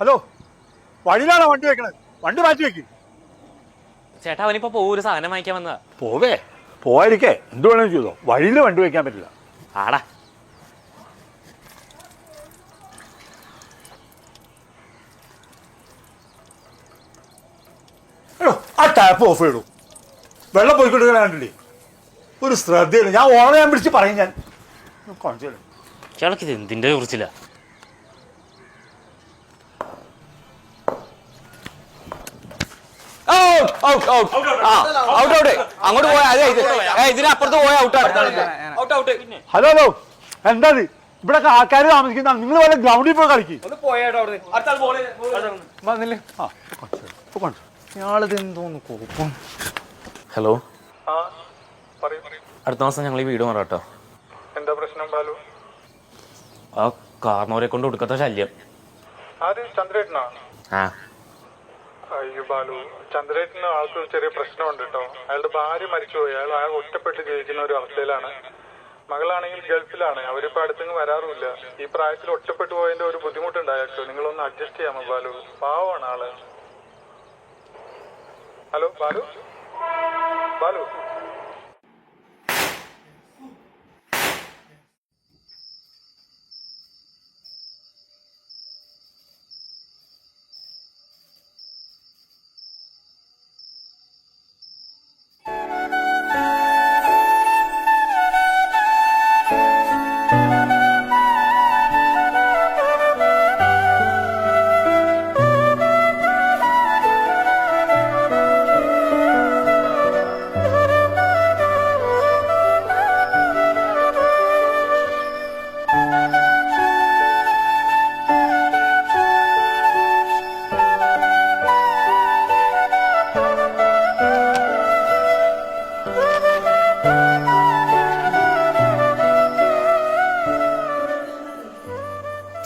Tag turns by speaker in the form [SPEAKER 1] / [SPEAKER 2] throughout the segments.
[SPEAKER 1] Hello, വഴിയിലാണോ വണ്ടി വെക്കണത്? വണ്ടി മാറ്റി വെക്ക്.
[SPEAKER 2] ചേട്ടാ അവനിപ്പോ ഒരു സാധനം വാങ്ങിക്കാൻ വന്നതാ.
[SPEAKER 1] പോവാതിരിക്കേ, എന്ത് വേണമെങ്കിലും ചെയ്തോ. വഴിയിൽ വണ്ടി വെക്കാൻ പറ്റില്ല.
[SPEAKER 2] ആടാ
[SPEAKER 1] ആ ടാപ്പ് ഓഫ് ചെയ്തു. വെള്ളം പോയിക്കൊണ്ടിരിക്കണ കണ്ടില്ലേ? ഒരു ശ്രദ്ധയില്ല. ഞാൻ ഓണ ഞാൻ പിടിച്ച് പറയും. ഞാൻ
[SPEAKER 2] ചേട്ടക്ക് ഇത് എന്തിന്റെ കുറിച്ചില്ല. അങ്ങോട്ട് പോയാ ഇതിനപ്പുറത്ത് പോയ ഔട്ടാണ്.
[SPEAKER 1] ഹലോ ഹലോ, എന്താ ഇവിടെ ആൾക്കാർ താമസിക്കുന്നതാണ്. നിങ്ങൾ വല്ല ഗ്രൗണ്ടിൽ പോയി കളിക്കും.
[SPEAKER 2] ഹലോ, അടുത്ത മാസം ഞങ്ങൾ ഈ വീട് മാറാട്ടോ.
[SPEAKER 3] എന്താ പ്രശ്നം ബാലു?
[SPEAKER 2] ആ കാർന്നോരെ കൊണ്ട് കൊടുക്കാത്ത ശല്യം.
[SPEAKER 3] ചന്ദ്രേട്ടനാ?
[SPEAKER 2] ആ
[SPEAKER 3] അയ്യോ ബാലു, ചന്ദ്രേട്ടന് ആൾക്ക് ചെറിയ പ്രശ്നമുണ്ട് കേട്ടോ. അയാളുടെ ഭാര്യ മരിച്ചുപോയി. അയാൾ ഒറ്റപ്പെട്ട് ജീവിക്കുന്ന ഒരു അവസ്ഥയിലാണ്. മകളാണെങ്കിൽ ഗൾഫിലാണ്. അവരിപ്പോ അടുത്തെങ്ങ് വരാറുമില്ല. ഈ പ്രായത്തിൽ ഒറ്റപ്പെട്ടു പോയതിന്റെ ഒരു ബുദ്ധിമുട്ടുണ്ട് അയാൾക്ക്. നിങ്ങളൊന്ന് അഡ്ജസ്റ്റ് ചെയ്യാമോ ബാലു? പാവമാണ് ആള്. ഹലോ ബാലു, ബാലു.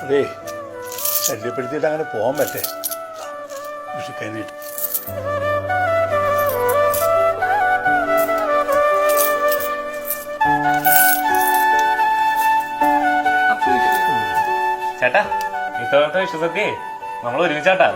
[SPEAKER 1] അതേ, ശല്യപ്പെടുത്തിയിട്ട് അങ്ങനെ പോകാൻ പറ്റേ. കൃഷിക്കാനായിട്ട്
[SPEAKER 2] ചേട്ടാ, ഇത്തവണത്തെ വിശ്വസത്തെ നമ്മൾ ഒരുമിച്ചാട്ടാ.